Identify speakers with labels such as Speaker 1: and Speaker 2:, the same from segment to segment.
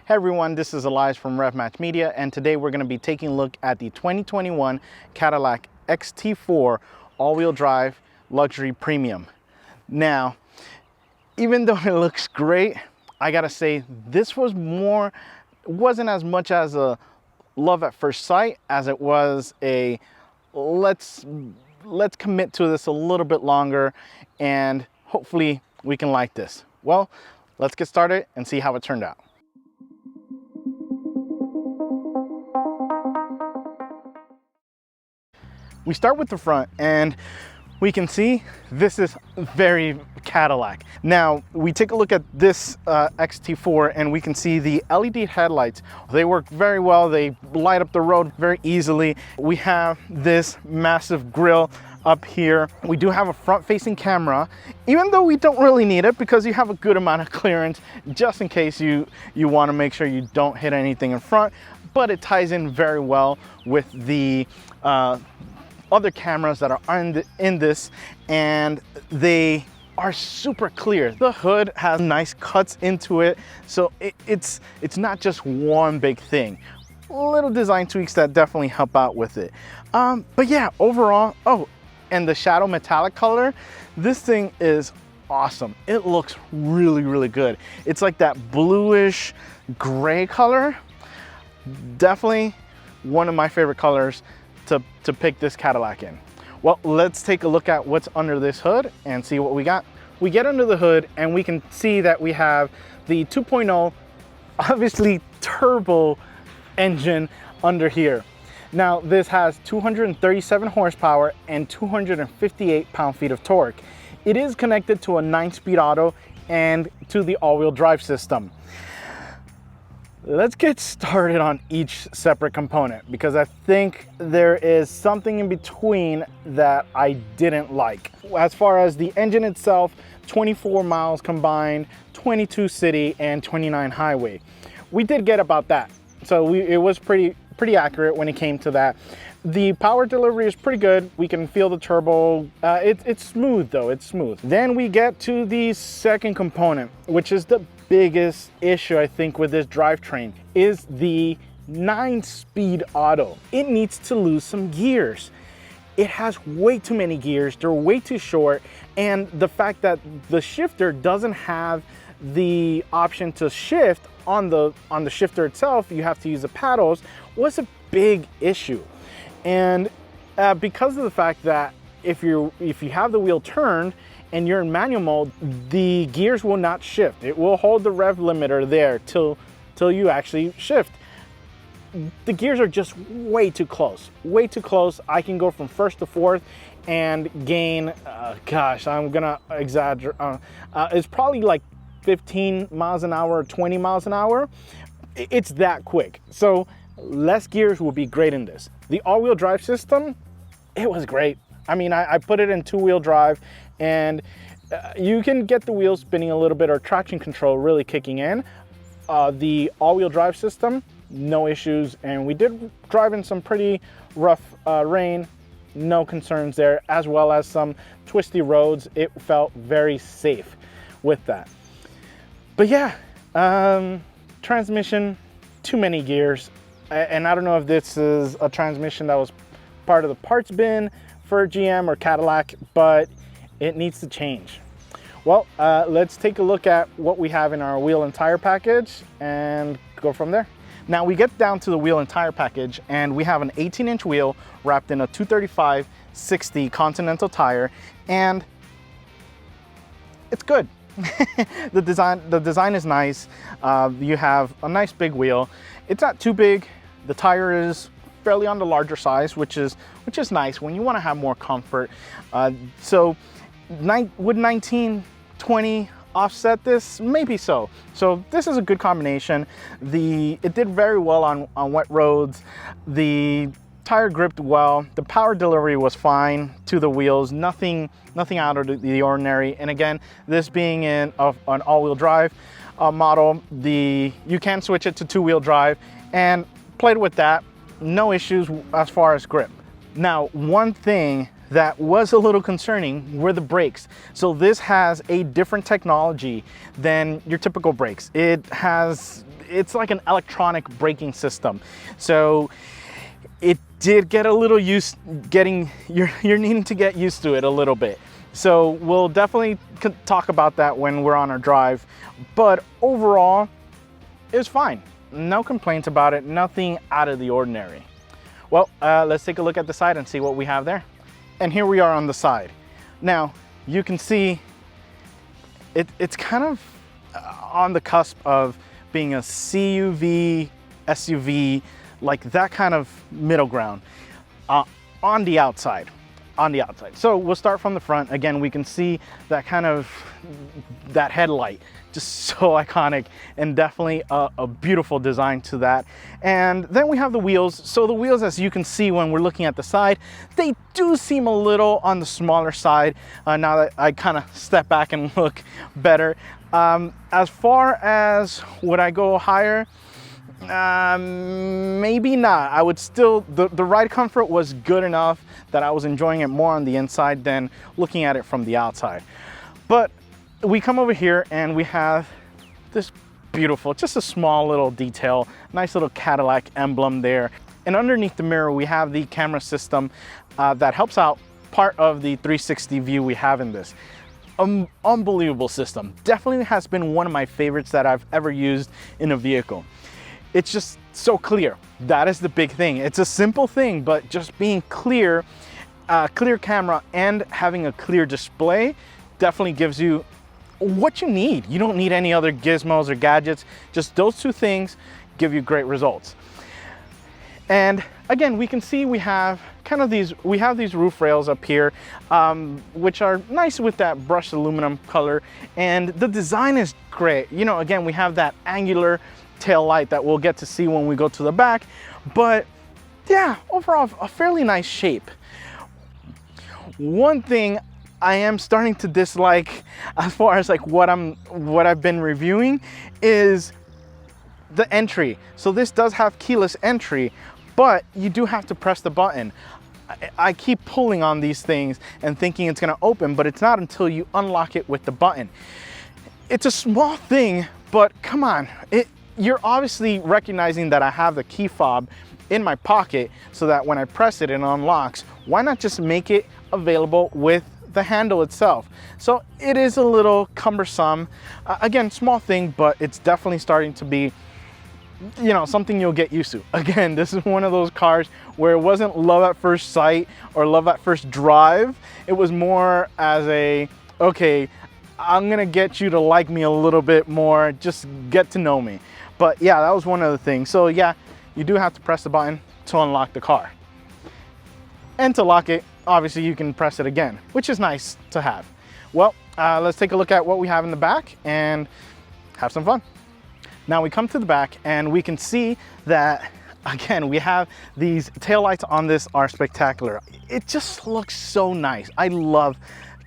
Speaker 1: Hey everyone, this is Elias from Match Media, and today we're going to be taking a look at the 2021 Cadillac XT4 all-wheel drive luxury premium. Now, even though it looks great, I gotta say this wasn't as much as a love at first sight as it was a let's commit to this a little bit longer and hopefully we can like this. Well, let's get started and see how it turned out. We start with the front and we can see this is very Cadillac. Now we take a look at this XT4 and we can see the LED headlights. They work very well. They light up the road very easily. We have this massive grille up here. We do have a front-facing camera, even though we don't really need it because you have a good amount of clearance just in case you want to make sure you don't hit anything in front, but it ties in very well with the other cameras that are in this, and they are super clear. The hood has nice cuts into it, so it's not just one big thing. Little design tweaks that definitely help out with it. But yeah, overall, oh, and the shadow metallic color, this thing is awesome. It looks really, really good. It's like that bluish gray color. Definitely one of my favorite colors to pick this Cadillac in. Well, let's take a look at what's under this hood and see what we got. We get under the hood and we can see that we have the 2.0, obviously turbo engine under here. Now this has 237 horsepower and 258 pound-feet of torque. It is connected to a 9-speed auto and to the all-wheel drive system. Let's get started on each separate component because I think there is something in between that I didn't like. As far as the engine itself, 24 miles combined, 22 city and 29 highway. We did get about that. So it was pretty accurate when it came to that. The power delivery is pretty good. We can feel the turbo. It's smooth though, it's smooth. Then we get to the second component, which is the biggest issue I think with this drivetrain, is the 9-speed auto. It needs to lose some gears. It has way too many gears, they're way too short, and the fact that the shifter doesn't have the option to shift on the shifter itself, you have to use the paddles, was a big issue. And because of the fact that if you have the wheel turned and you're in manual mode, the gears will not shift. It will hold the rev limiter there till you actually shift. The gears are just way too close, way too close. I can go from first to fourth and gain, gosh, I'm gonna exaggerate. It's probably like 15 miles an hour, 20 miles an hour. It's that quick. So less gears will be great in this. The all-wheel drive system, it was great. I mean, I put it in 2-wheel drive and you can get the wheels spinning a little bit or traction control really kicking in. The all-wheel drive system, no issues. And we did drive in some pretty rough rain, no concerns there, as well as some twisty roads. It felt very safe with that. But yeah, transmission, too many gears. And I don't know if this is a transmission that was part of the parts bin for GM or Cadillac, but it needs to change. Well, let's take a look at what we have in our wheel and tire package and go from there. Now we get down to the wheel and tire package and we have an 18-inch wheel wrapped in a 235/60 Continental tire, and it's good. The design is nice. You have a nice big wheel. It's not too big. The tire is fairly on the larger size, which is nice when you want to have more comfort. So would 1920 offset this? Maybe so. So this is a good combination. It did very well on wet roads. The tire gripped well. The power delivery was fine to the wheels. Nothing out of the ordinary. And again, this being in an all-wheel drive model, you can switch it to 2-wheel drive, and played with that. No issues as far as grip. Now, one thing that was a little concerning were the brakes. So this has a different technology than your typical brakes. it's like an electronic braking system. So it did get a little you're needing to get used to it a little bit. So we'll definitely talk about that when we're on our drive. But overall, it was fine. No complaints about it, nothing out of the ordinary. Well, let's take a look at the side and see what we have there. And here we are on the side. Now, you can see it's kind of on the cusp of being a CUV, SUV, like that kind of middle ground on the outside. So we'll start from the front. Again, we can see that that headlight, just so iconic, and definitely a beautiful design to that. And then we have the wheels. So the wheels, as you can see when we're looking at the side, they do seem a little on the smaller side now that I kind of step back and look better. As far as would I go higher? Maybe not. I would still, the ride comfort was good enough that I was enjoying it more on the inside than looking at it from the outside. But we come over here and we have this beautiful, just a small little detail, nice little Cadillac emblem there. And underneath the mirror, we have the camera system that helps out part of the 360 view we have in this. Unbelievable system. Definitely has been one of my favorites that I've ever used in a vehicle. It's just so clear. That is the big thing. It's a simple thing, but just being clear, clear camera and having a clear display definitely gives you what you need. You don't need any other gizmos or gadgets. Just those two things give you great results. And again, we can see we have these roof rails up here, which are nice with that brushed aluminum color, and the design is great. You know, again, we have that angular tail light that we'll get to see when we go to the back, but yeah, overall a fairly nice shape. One thing I am starting to dislike as far as like what I've been reviewing is the entry. So this does have keyless entry, but you do have to press the button. I keep pulling on these things and thinking it's gonna open, but it's not until you unlock it with the button. It's a small thing, but come on. You're obviously recognizing that I have the key fob in my pocket so that when I press it, it unlocks. Why not just make it available with the handle itself? So it is a little cumbersome. Again, small thing, but it's definitely starting to be, you know, something you'll get used to. Again, this is one of those cars where it wasn't love at first sight or love at first drive. It was more as a, okay, I'm gonna get you to like me a little bit more, just get to know me. But yeah, that was one of the things. So yeah, you do have to press the button to unlock the car. And to lock it, obviously you can press it again, which is nice to have. Well, let's take a look at what we have in the back and have some fun. Now we come to the back and we can see that, again, we have these taillights on this are spectacular. It just looks so nice. I love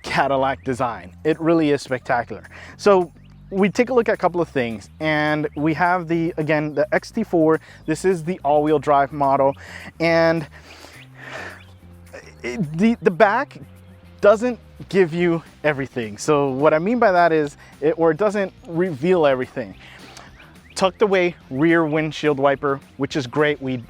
Speaker 1: Cadillac design. It really is spectacular. So we take a look at a couple of things, and we have the XT4. This is the all-wheel drive model, and the back doesn't give you everything. So what I mean by that is it doesn't reveal everything. Tucked away rear windshield wiper, which is great. We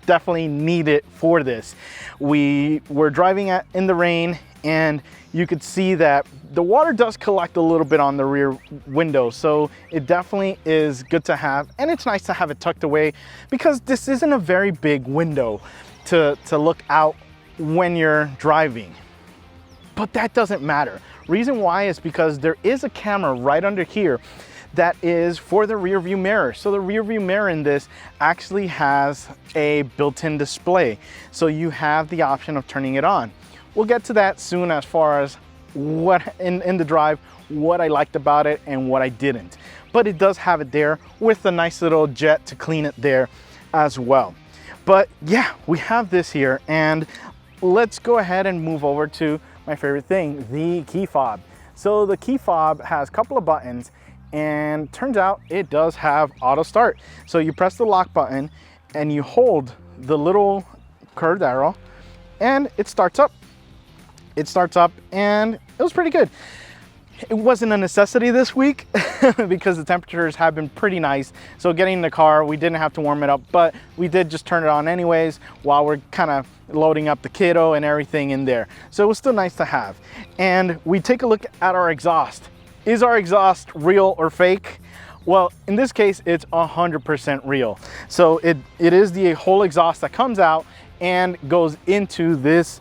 Speaker 1: definitely need it for this. We were driving in the rain, and you could see that the water does collect a little bit on the rear window, so it definitely is good to have, and it's nice to have it tucked away because this isn't a very big window to look out when you're driving. But that doesn't matter. Reason why is because there is a camera right under here that is for the rear view mirror. So the rear view mirror in this actually has a built-in display, so you have the option of turning it on. We'll get to that soon as far as what in the drive, what I liked about it and what I didn't. But it does have it there with a nice little jet to clean it there as well. But yeah, we have this here, and let's go ahead and move over to my favorite thing, the key fob. So the key fob has a couple of buttons, and turns out it does have auto start. So you press the lock button and you hold the little curved arrow and it starts up. It starts up and it was pretty good. It wasn't a necessity this week because the temperatures have been pretty nice. So getting in the car, we didn't have to warm it up, but we did just turn it on anyways while we're kind of loading up the kiddo and everything in there. So it was still nice to have. And we take a look at our exhaust. Is our exhaust real or fake? Well, in this case, it's 100% real. So it is the whole exhaust that comes out and goes into this,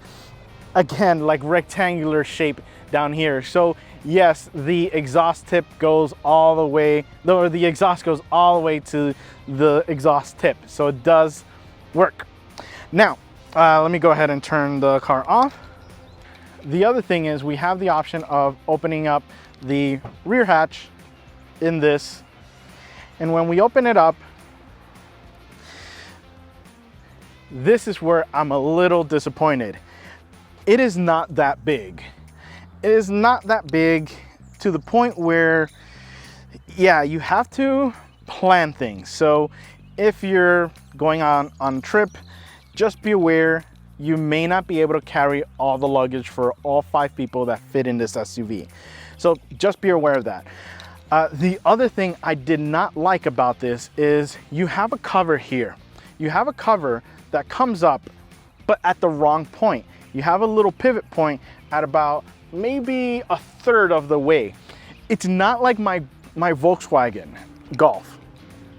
Speaker 1: again, like rectangular shape down here. So yes, the exhaust tip goes all the way, or the exhaust goes all the way to the exhaust tip. So it does work. Now, let me go ahead and turn the car off. The other thing is we have the option of opening up the rear hatch in this. And when we open it up, this is where I'm a little disappointed. It is not that big. It is not that big to the point where, yeah, you have to plan things. So if you're going on a trip, just be aware you may not be able to carry all the luggage for all 5 people that fit in this SUV. So just be aware of that. The other thing I did not like about this is you have a cover here. You have a cover that comes up, but at the wrong point. You have a little pivot point at about maybe a third of the way. It's not like my Volkswagen Golf.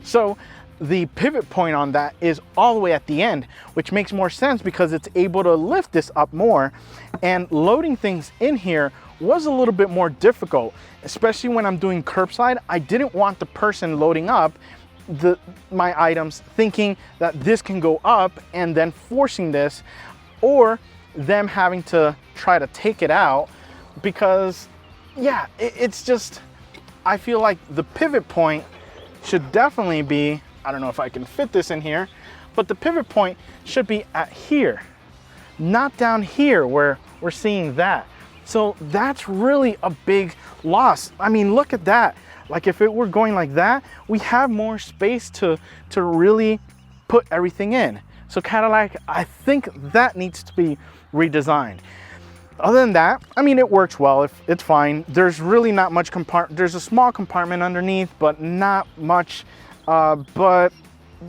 Speaker 1: So the pivot point on that is all the way at the end, which makes more sense because it's able to lift this up more, and loading things in here was a little bit more difficult, especially when I'm doing curbside. I didn't want the person loading up my items thinking that this can go up and then forcing this, or them having to try to take it out, because yeah, it's just, I feel like the pivot point should definitely be, I don't know if I can fit this in here, but the pivot point should be at here, not down here where we're seeing that. So that's really a big loss. I mean, look at that. Like if it were going like that, we have more space to really put everything in. So Cadillac, I think that needs to be redesigned. Other than that, I mean, it works well. It's fine. There's really not much compartment. There's a small compartment underneath, but not much. But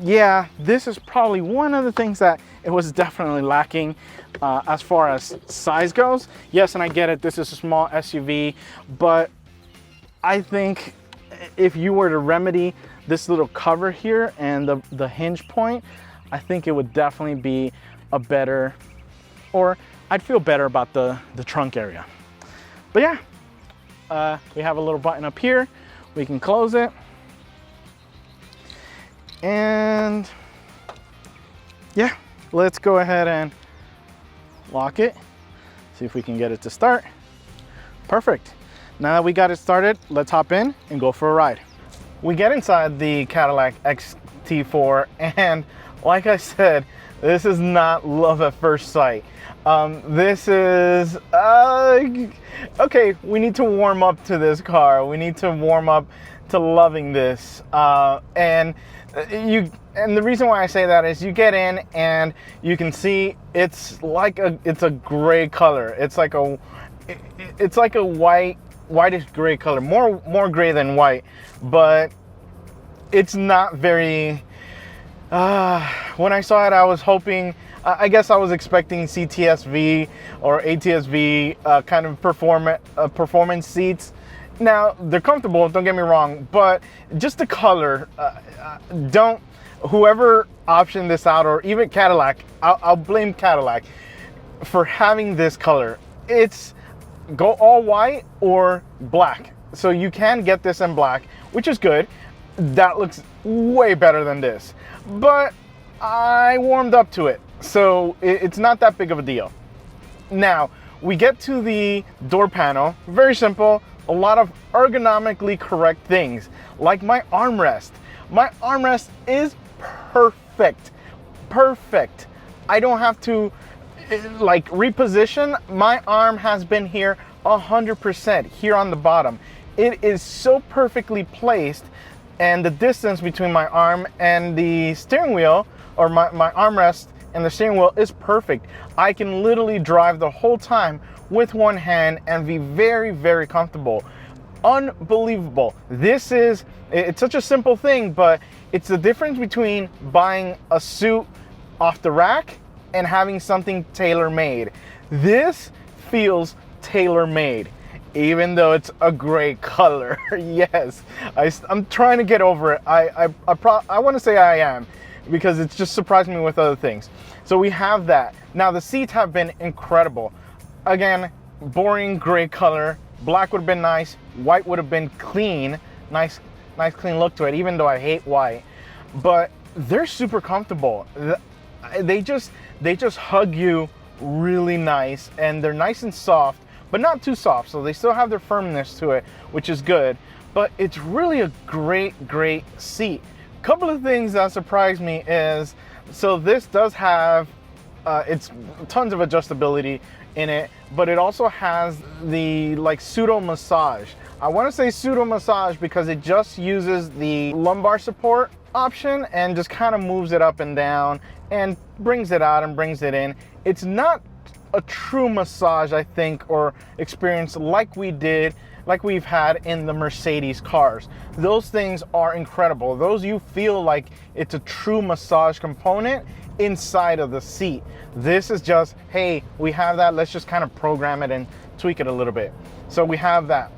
Speaker 1: yeah, this is probably one of the things that it was definitely lacking as far as size goes. Yes, and I get it, this is a small SUV, but I think if you were to remedy this little cover here and the hinge point, I think it would definitely be a better, or I'd feel better about the trunk area. But yeah, we have a little button up here. We can close it. And yeah, let's go ahead and lock it. See if we can get it to start. Perfect. Now that we got it started, let's hop in and go for a ride. We get inside the Cadillac XT4, and like I said, this is not love at first sight. This is, okay, we need to warm up to this car. We need to warm up to loving this. And the reason why I say that is you get in and you can see it's a gray color. It's like a whitish gray color, more gray than white, but it's not very, when I saw it, I was hoping, I guess I was expecting CTSV or ATSV kind of performance seats. Now, they're comfortable, don't get me wrong, but just the color, whoever optioned this out, or even Cadillac, I'll blame Cadillac for having this color. It's go all white or black. So you can get this in black, which is good. That looks way better than this, but I warmed up to it, so it's not that big of a deal. Now, we get to the door panel, very simple, a lot of ergonomically correct things, like my armrest. My armrest is perfect. I don't have to like reposition. My arm has been here 100% here on the bottom. It is so perfectly placed, and the distance between my arm and the steering wheel, or my armrest and the steering wheel, is perfect. I can literally drive the whole time with one hand and be very, very comfortable. unbelievable. It's such a simple thing, but it's the difference between buying a suit off the rack and having something tailor-made. This feels tailor-made, even though it's a gray color. Yes, I'm trying to get over it. I want to say I am, because it's just surprised me with other things. So we have that. Now the seats have been incredible. Again, boring gray color. Black would have been nice. White would have been clean. Nice clean look to it, even though I hate white. But they're super comfortable. They just hug you really nice, and they're nice and soft, but not too soft. So they still have their firmness to it, which is good. But it's really a great seat. Couple of things that surprised me is, so this does have it's tons of adjustability in it, but it also has the like pseudo massage. I want to say pseudo massage because it just uses the lumbar support option and just kind of moves it up and down and brings it out and brings it in. It's not a true massage, I think, or experience like we've had in the Mercedes cars. Those things are incredible. Those, you feel like it's a true massage component inside of the seat. This is just, hey, we have that, let's just kind of program it and tweak it a little bit. So we have that.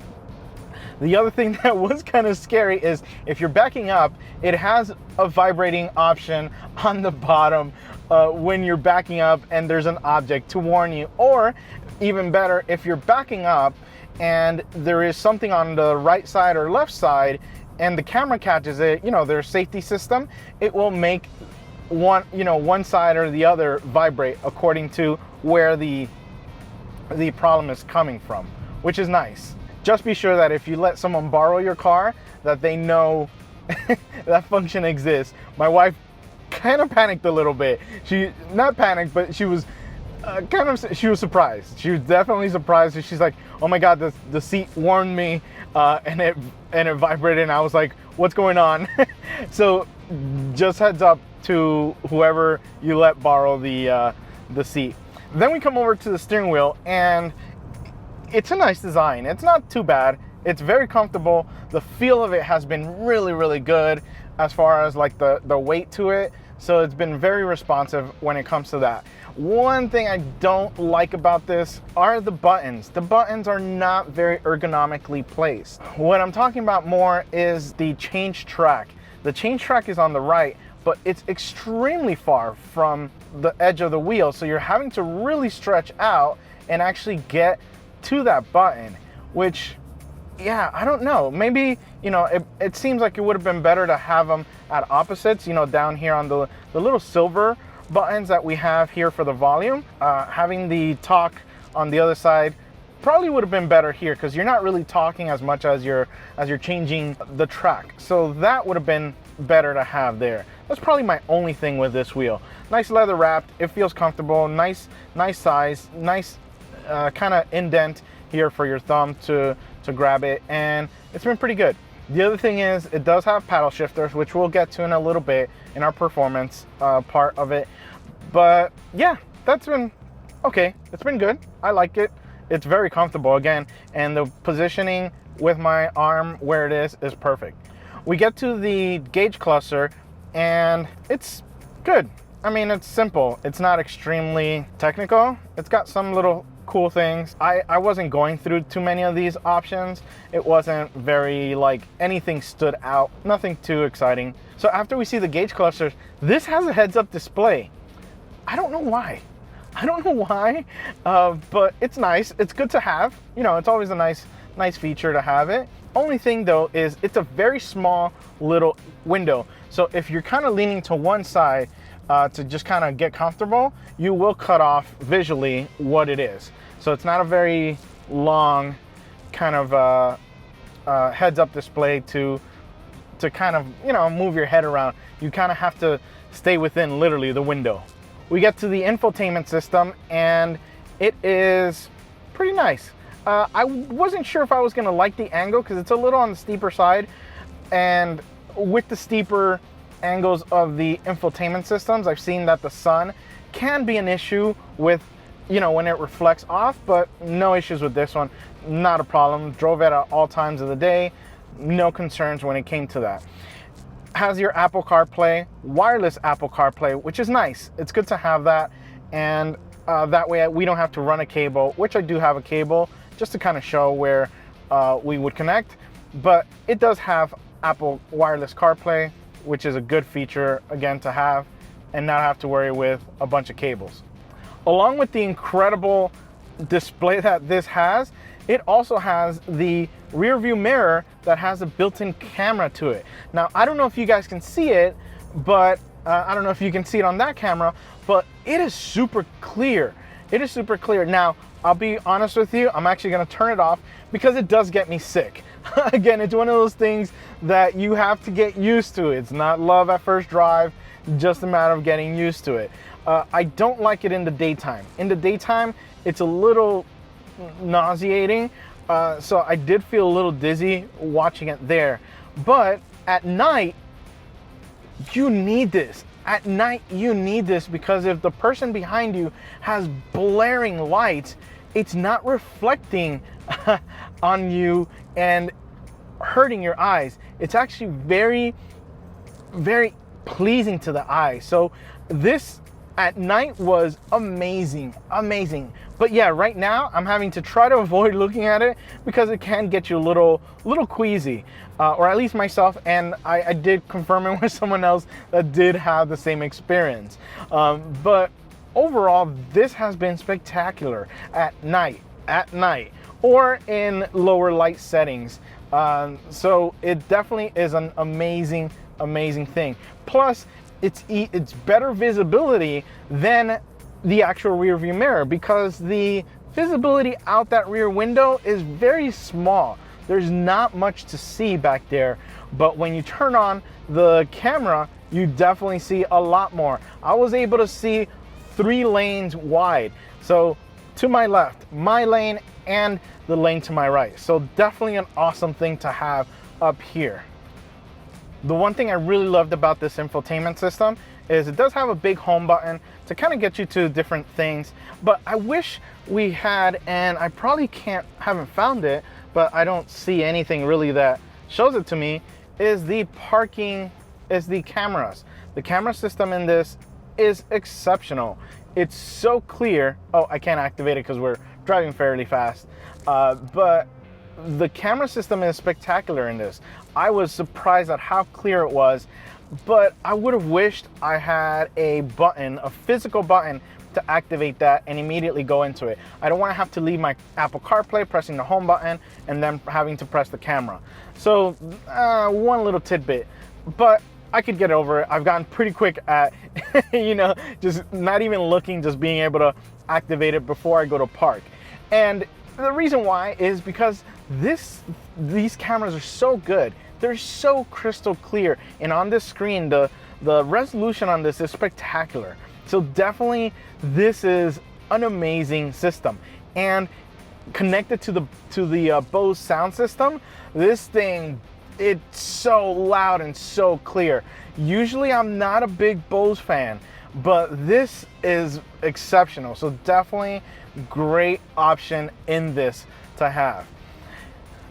Speaker 1: The other thing that was kind of scary is if you're backing up, it has a vibrating option on the bottom when you're backing up and there's an object to warn you. Or even better, if you're backing up and there is something on the right side or left side and the camera catches it, you know, their safety system, it will make one side or the other vibrate according to where the problem is coming from, which is nice. Just be sure that if you let someone borrow your car, that they know that function exists. My wife kind of panicked a little bit. She, not panicked, but she was she was surprised. She was definitely surprised. She's like, oh my God, the seat warned me and it vibrated, and I was like, what's going on? So just heads up to whoever you let borrow the seat. Then we come over to the steering wheel, and it's a nice design. It's not too bad. It's very comfortable. The feel of it has been really good as far as like the weight to it. So it's been very responsive when it comes to that. One thing I don't like about this are the buttons. The buttons are not very ergonomically placed. What I'm talking about more is the change track. The change track is on the right, but it's extremely far from the edge of the wheel. So you're having to really stretch out and actually get to that button, which, yeah, I don't know. Maybe, you know, it seems like it would have been better to have them at opposites, you know, down here on the little silver buttons that we have here for the volume. Having the talk on the other side probably would have been better here, because you're not really talking as much as you're changing the track. So that would have been better to have there. That's probably my only thing with this wheel. Nice leather wrapped, it feels comfortable, nice size, nice kind of indent here for your thumb to grab it, and it's been pretty good. The other thing is it does have paddle shifters, which we'll get to in a little bit in our performance part of it. But yeah, that's been okay. It's been good. I like it. It's very comfortable again, and the positioning with my arm where it is perfect. We get to the gauge cluster, and it's good. I mean, it's simple. It's not extremely technical. It's got some little cool things. I wasn't going through too many of these options. It wasn't very, like, anything stood out, nothing too exciting. So after we see the gauge clusters, this has a heads-up display. I don't know why. But it's nice. It's good to have. You know, it's always a nice feature to have it. Only thing though is it's a very small little window. So if you're kind of leaning to one side to just kind of get comfortable, you will cut off visually what it is. So it's not a very long kind of heads-up display to kind of, you know, move your head around. You kind of have to stay within literally the window. We get to the infotainment system, and it is pretty nice. I wasn't sure if I was gonna like the angle because it's a little on the steeper side, and with the steeper angles of the infotainment systems, I've seen that the sun can be an issue with you know, when it reflects off, but no issues with this one. Not a problem. Drove it at all times of the day. No concerns when it came to that. Has your Apple CarPlay, wireless Apple CarPlay, which is nice. It's good to have that. And that way we don't have to run a cable, which I do have a cable just to kind of show where we would connect. But it does have Apple wireless CarPlay, which is a good feature, again, to have and not have to worry with a bunch of cables. Along with the incredible display that this has, it also has the rear view mirror that has a built-in camera to it. Now, I don't know if you guys can see it, but I don't know if you can see it on that camera, but it is super clear. It is super clear. Now, I'll be honest with you, I'm actually gonna turn it off because it does get me sick. Again, it's one of those things that you have to get used to. It's not love at first drive, just a matter of getting used to it. I don't like it in the daytime. In the daytime, it's a little nauseating, so I did feel a little dizzy watching it there. But at night, you need this. At night, you need this because if the person behind you has blaring lights, it's not reflecting on you and hurting your eyes. It's actually very, very pleasing to the eye. So this at night was amazing, amazing. But yeah, right now I'm having to try to avoid looking at it because it can get you a little queasy, or at least myself. And I did confirm it with someone else that did have the same experience. But overall, this has been spectacular at night, or in lower light settings. So it definitely is an amazing, amazing thing. Plus, it's better visibility than the actual rear view mirror because the visibility out that rear window is very small. There's not much to see back there, but when you turn on the camera, you definitely see a lot more. I was able to see 3 lanes wide. So to my left, my lane, and the lane to my right. So definitely an awesome thing to have up here. The one thing I really loved about this infotainment system is it does have a big home button to kind of get you to different things, but I wish we had, and I probably haven't found it, but I don't see anything really that shows it to me, is the cameras. The camera system in this is exceptional. It's so clear. Oh, I can't activate it because we're driving fairly fast, but the camera system is spectacular in this. I was surprised at how clear it was, but I would have wished I had a button, a physical button to activate that and immediately go into it. I don't want to have to leave my Apple CarPlay pressing the home button and then having to press the camera. So one little tidbit, but I could get over it. I've gotten pretty quick at, you know, just not even looking, just being able to activate it before I go to park. And the reason why is because these cameras are so good. They're so crystal clear, and on this screen, the resolution on this is spectacular. So definitely, this is an amazing system. And connected to the Bose sound system, this thing, it's so loud and so clear. Usually, I'm not a big Bose fan, but this is exceptional. So definitely, great option in this to have.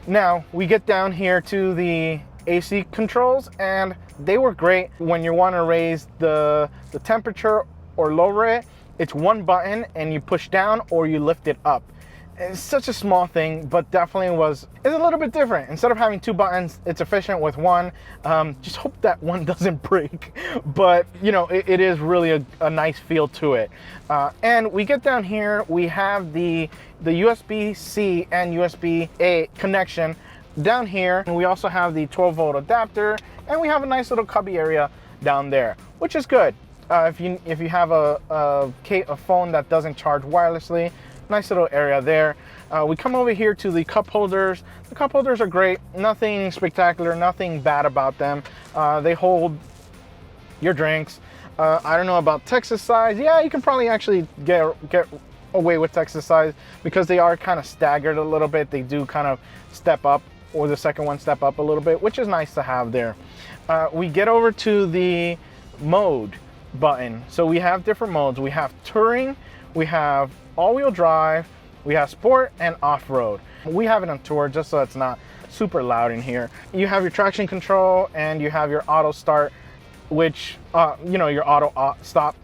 Speaker 1: Now we get down here to the AC controls, and they were great. When you want to raise the temperature or lower it, it's one button and you push down or you lift it up. It's such a small thing, but definitely it's a little bit different. Instead of having 2 buttons, it's efficient with one. Just hope that one doesn't break, but you know, it is really a nice feel to it. And we get down here, we have the USB-C and USB-A connection down here. And we also have the 12-volt adapter, and we have a nice little cubby area down there, which is good. If you have a phone that doesn't charge wirelessly, nice little area there. We come over here to the cup holders. The cup holders are great. Nothing spectacular, nothing bad about them. They hold your drinks. I don't know about Texas size. Yeah, you can probably actually get away with Texas size because they are kind of staggered a little bit. They do kind of step up, or the second one step up a little bit, which is nice to have there. We get over to the mode button. So we have different modes. We have touring, we have all-wheel drive, we have sport and off-road. We have it on tour just so it's not super loud in here. You have your traction control and you have your auto start, which, you know, your auto stop.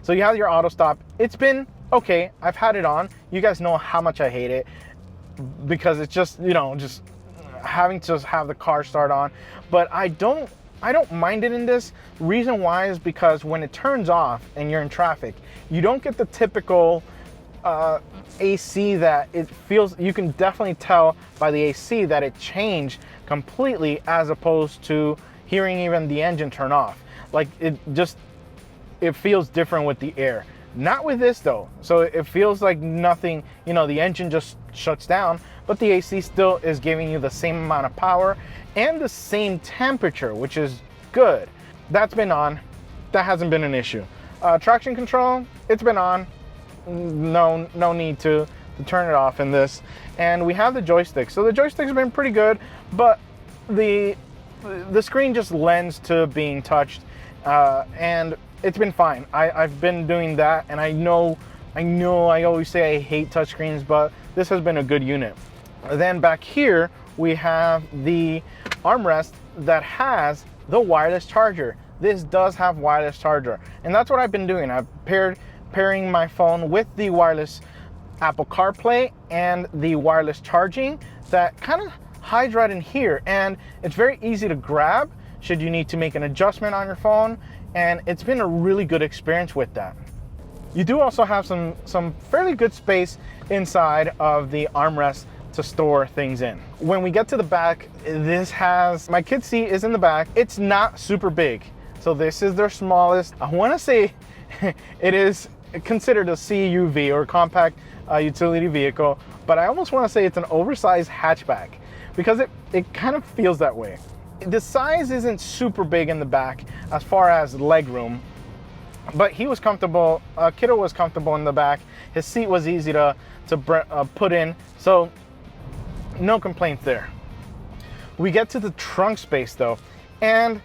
Speaker 1: So you have your auto stop. It's been okay. I've had it on. You guys know how much I hate it because it's just, you know, just having to have the car start on. But I don't mind it in this. Reason why is because when it turns off and you're in traffic, you don't get the typical AC that it feels. You can definitely tell by the AC that it changed completely, as opposed to hearing even the engine turn off. Like it feels different with the air. Not with this though. So it feels like nothing, you know, the engine just shuts down, but the AC still is giving you the same amount of power and the same temperature, which is good. That's been on. That hasn't been an issue. Traction control, it's been on. No need to turn it off in this. And we have the joystick. So the joystick's been pretty good, but the screen just lends to being touched, and it's been fine. I've been doing that, and I know I always say I hate touchscreens, but this has been a good unit. Then back here we have the armrest that has the wireless charger. This does have wireless charger, and that's what I've been doing. I've pairing my phone with the wireless Apple CarPlay and the wireless charging that kind of hides right in here, and it's very easy to grab should you need to make an adjustment on your phone, and it's been a really good experience with that. You do also have some fairly good space inside of the armrest to store things in. When we get to the back, this has, my kid's seat is in the back. It's not super big, so this is their smallest. I want to say it is considered a CUV or compact utility vehicle, but I almost want to say it's an oversized hatchback because it kind of feels that way. The size isn't super big in the back as far as leg room, but he was comfortable. Kiddo was comfortable in the back. His seat was easy to put in, so no complaints there. We get to the trunk space though, and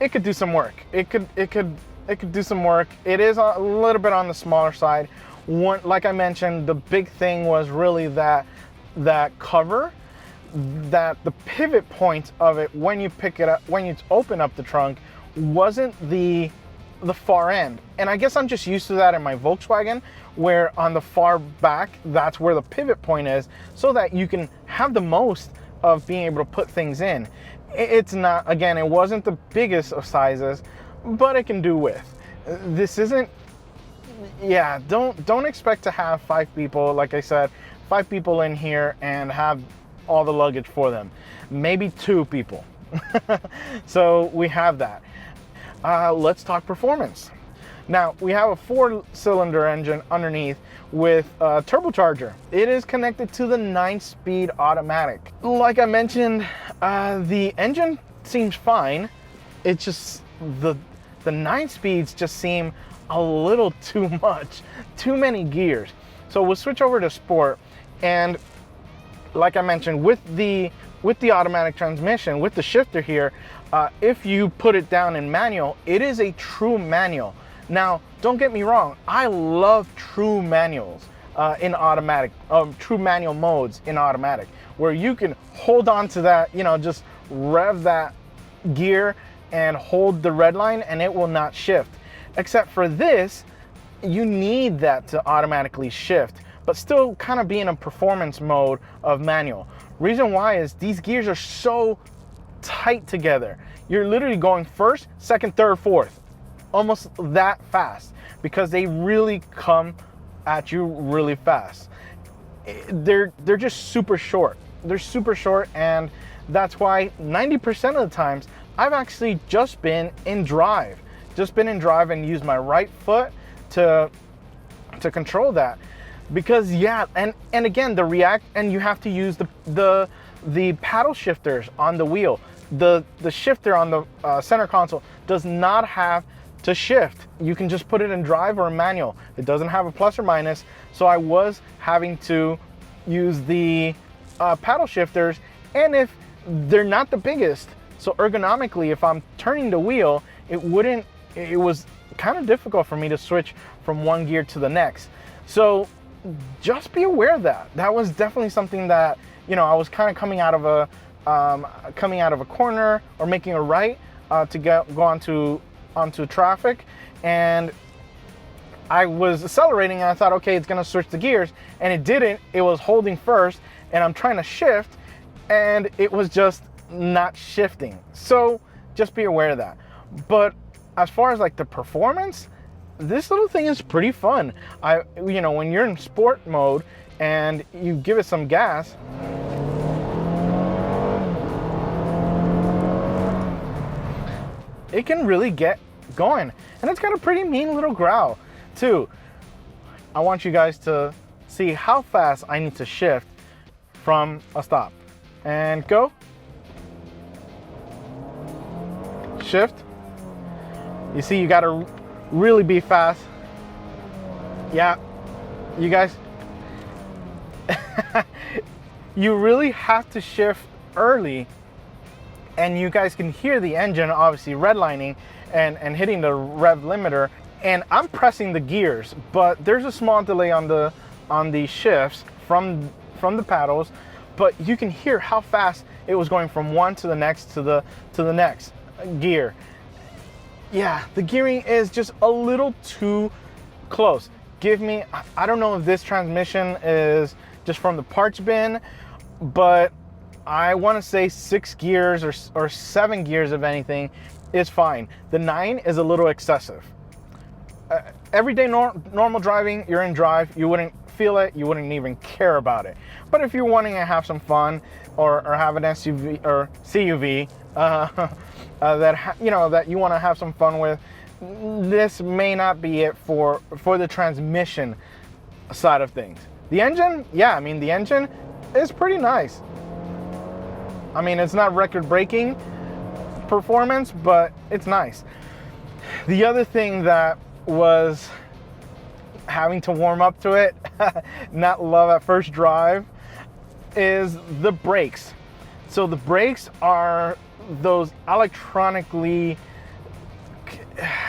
Speaker 1: it could do some work. It could do some work. It is a little bit on the smaller side. Like I mentioned, the big thing was really that cover, that the pivot point of it when you pick it up, when you open up the trunk, wasn't the far end. And I guess I'm just used to that in my Volkswagen, where on the far back, that's where the pivot point is, so that you can have the most of being able to put things in. It's not, again, it wasn't the biggest of sizes, but it can do with. This isn't, yeah, don't expect to have 5 people, like I said, 5 people in here and have all the luggage for them. Maybe 2 people. So we have that. Let's talk performance. Now, we have a 4-cylinder engine underneath with a turbocharger. It is connected to the 9-speed automatic. Like I mentioned, the engine seems fine. It's just the 9 speeds just seem a little too much, too many gears. So we'll switch over to sport, and like I mentioned, with the automatic transmission, with the shifter here, if you put it down in manual, it is a true manual. Now, don't get me wrong, I love true manuals in automatic, true manual modes in automatic, where you can hold on to that, you know, just rev that gear and hold the red line and it will not shift. Except for this, you need that to automatically shift, but still kind of be in a performance mode of manual. Reason why is these gears are so tight together. You're literally going first, second, third, fourth, almost that fast, because they really come at you really fast. They're just super short. They're super short, and that's why 90% of the times I've actually just been in drive and used my right foot to control that. Because yeah, and again, and you have to use the paddle shifters on the wheel. The shifter on the center console does not have to shift. You can just put it in drive or manual. It doesn't have a plus or minus, so I was having to use the paddle shifters, and if they're not the biggest, so ergonomically, if I'm turning the wheel, it was kind of difficult for me to switch from one gear to the next. So just be aware of that. That was definitely something that, you know, I was kind of coming out of a corner or making a right to go onto traffic, and I was accelerating and I thought, okay, it's gonna switch the gears, and it didn't. It was holding first, and I'm trying to shift, and it was just not shifting. So just be aware of that. But as far as like the performance, this little thing is pretty fun. You know, when you're in sport mode and you give it some gas, it can really get going. And it's got a pretty mean little growl too. I want you guys to see how fast I need to shift from a stop. And go. Shift. You see, you gotta really be fast. Yeah, you guys, you really have to shift early, and you guys can hear the engine obviously redlining and hitting the rev limiter, and I'm pressing the gears, but there's a small delay on the shifts from the paddles, but you can hear how fast it was going from one to the next to the next gear. Yeah, the gearing is just a little too close. I don't know if this transmission is just from the parts bin, but I want to say 6 gears or 7 gears of anything is fine. The 9 is a little excessive. Everyday normal driving, you're in drive, you wouldn't feel it, you wouldn't even care about it. But if you're wanting to have some fun or have an SUV or CUV, that you want to have some fun with, this may not be it for the transmission side of things. The engine, yeah, I mean, the engine is pretty nice. I mean, it's not record-breaking performance, but it's nice. The other thing that was having to warm up to it, not love at first drive, is the brakes. So the brakes are those electronically,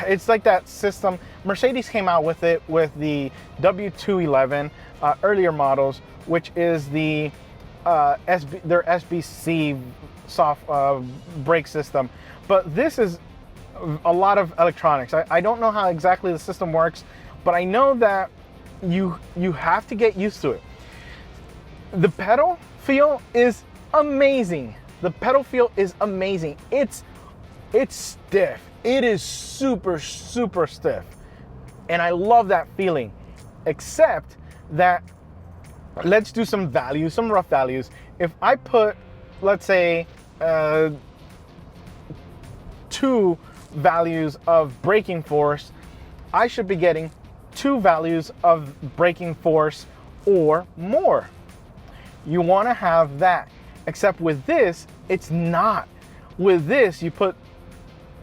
Speaker 1: it's like that system. Mercedes came out with it with the W211 earlier models, which is their SBC soft brake system. But this is a lot of electronics. I don't know how exactly the system works, but I know that you have to get used to it. The pedal feel is amazing. The pedal feel is amazing. It's stiff. It is super, super stiff. And I love that feeling. Except that, let's do some values, some rough values. If I put, let's say, 2 values of braking force, I should be getting 2 values of braking force or more. You want to have that. Except with this, it's not. With this, you put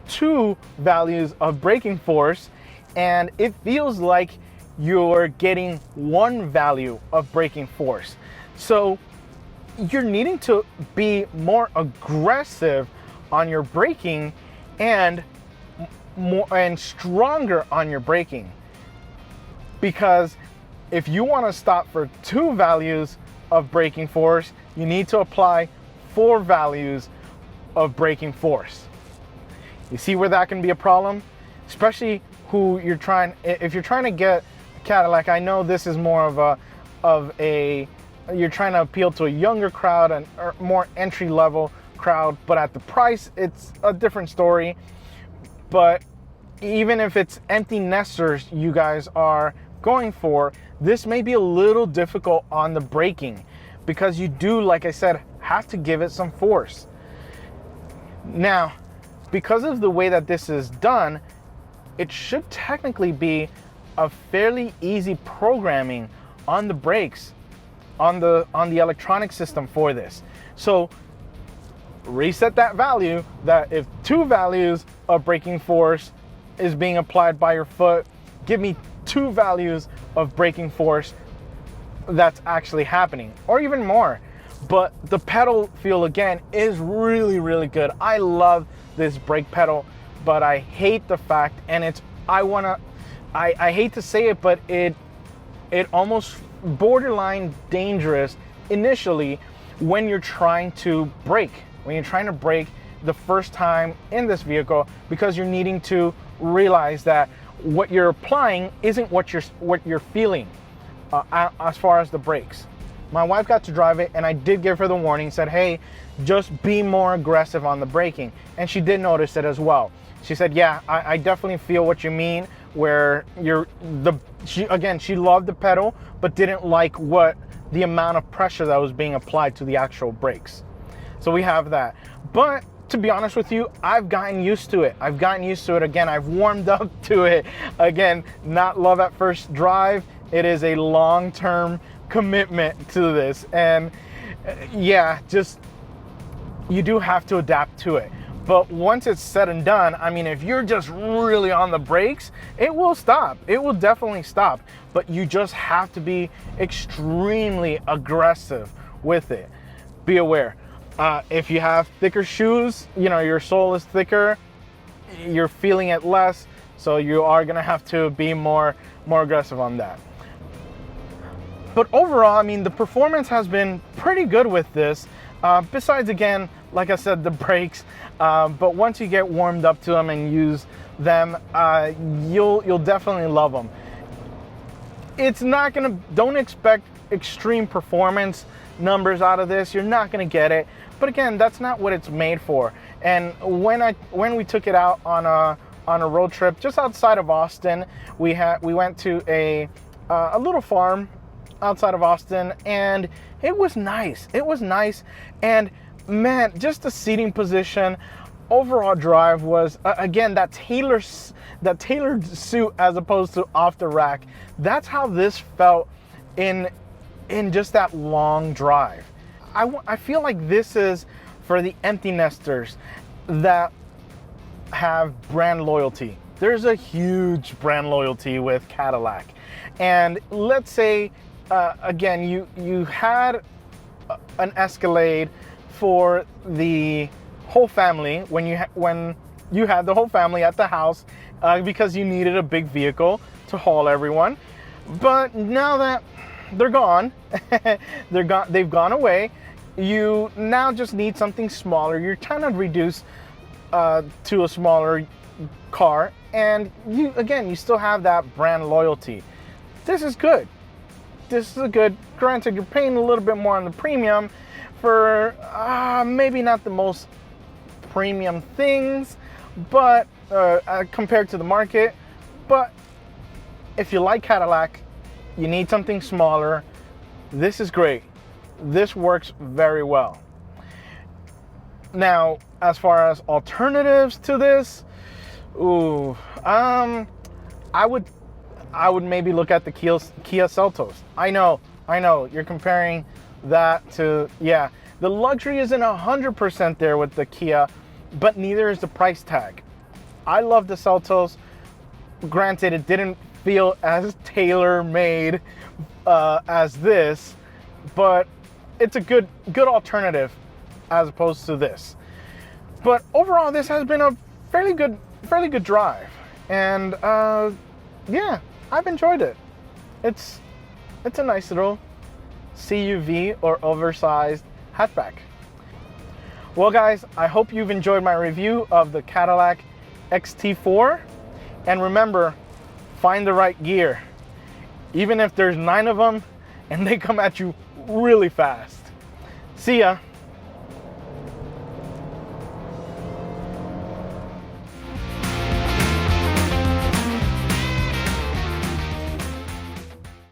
Speaker 1: 2 values of braking force, and it feels like you're getting 1 value of braking force. So you're needing to be more aggressive on your braking and stronger on your braking. Because if you want to stop for 2 values of braking force, you need to apply 4 values of braking force. You see where that can be a problem? Especially if you're trying to get a Cadillac. I know this is more of a you're trying to appeal to a younger crowd and more entry-level crowd, but at the price, it's a different story. But even if it's empty nesters you guys are going for, this may be a little difficult on the braking, because you do, like I said, have to give it some force. Now, because of the way that this is done, it should technically be a fairly easy programming on the brakes, on the electronic system for this. So reset that value, that if 2 values of braking force is being applied by your foot, give me 2 values of braking force that's actually happening, or even more. But the pedal feel, again, is really, really good. I love this brake pedal, but I hate the fact, and it's I hate to say it, but it almost borderline dangerous initially when you're trying to brake. When you're trying to brake the first time in this vehicle, because you're needing to realize that what you're applying isn't what you're feeling as far as the brakes. My wife got to drive it, and I did give her the warning, said, hey, just be more aggressive on the braking. And she did notice it as well. She said, yeah, I definitely feel what you mean, where she loved the pedal, but didn't like the amount of pressure that was being applied to the actual brakes. So we have that. But to be honest with you, I've gotten used to it. Again, I've warmed up to it. Again, not love at first drive. It is a long-term commitment to this. And yeah, just, you do have to adapt to it. But once it's said and done, I mean, if you're just really on the brakes, it will stop. It will definitely stop. But you just have to be extremely aggressive with it. Be aware. If you have thicker shoes, you know, your sole is thicker, you're feeling it less, so you are gonna have to be more aggressive on that. But overall, I mean, the performance has been pretty good with this. Besides, again, like I said, the brakes. But once you get warmed up to them and use them, you'll definitely love them. It's not gonna, don't expect extreme performance numbers out of this. You're not gonna get it. But again, that's not what it's made for. And when we took it out on a road trip just outside of Austin, we went to a little farm outside of Austin, and it was nice. It was nice, and man, just the seating position, overall drive was again that tailored suit as opposed to off the rack. That's how this felt in just that long drive. I feel like this is for the empty nesters that have brand loyalty. There's a huge brand loyalty with Cadillac. And let's say, again, you had an Escalade for the whole family when you had the whole family at the house because you needed a big vehicle to haul everyone. But now that they're gone, they've gone away, you now just need something smaller. You're trying to reduce to a smaller car, and you still have that brand loyalty. This is good. This is a good, granted you're paying a little bit more on the premium for maybe not the most premium things, but compared to the market. But if you like Cadillac, you need something smaller, this is great. This works very well. Now, as far as alternatives to this, I would maybe look at the Kia Seltos. I know, you're comparing that to, yeah, the luxury isn't 100% there with the Kia, but neither is the price tag. I love the Seltos. Granted, it didn't feel as tailor-made as this, but it's a good alternative as opposed to this. But overall, this has been a fairly good drive, and yeah, I've enjoyed it. It's a nice little CUV or oversized hatchback. Well, guys, I hope you've enjoyed my review of the Cadillac XT4, and remember, find the right gear, even if there's 9 of them and they come at you really fast. See ya.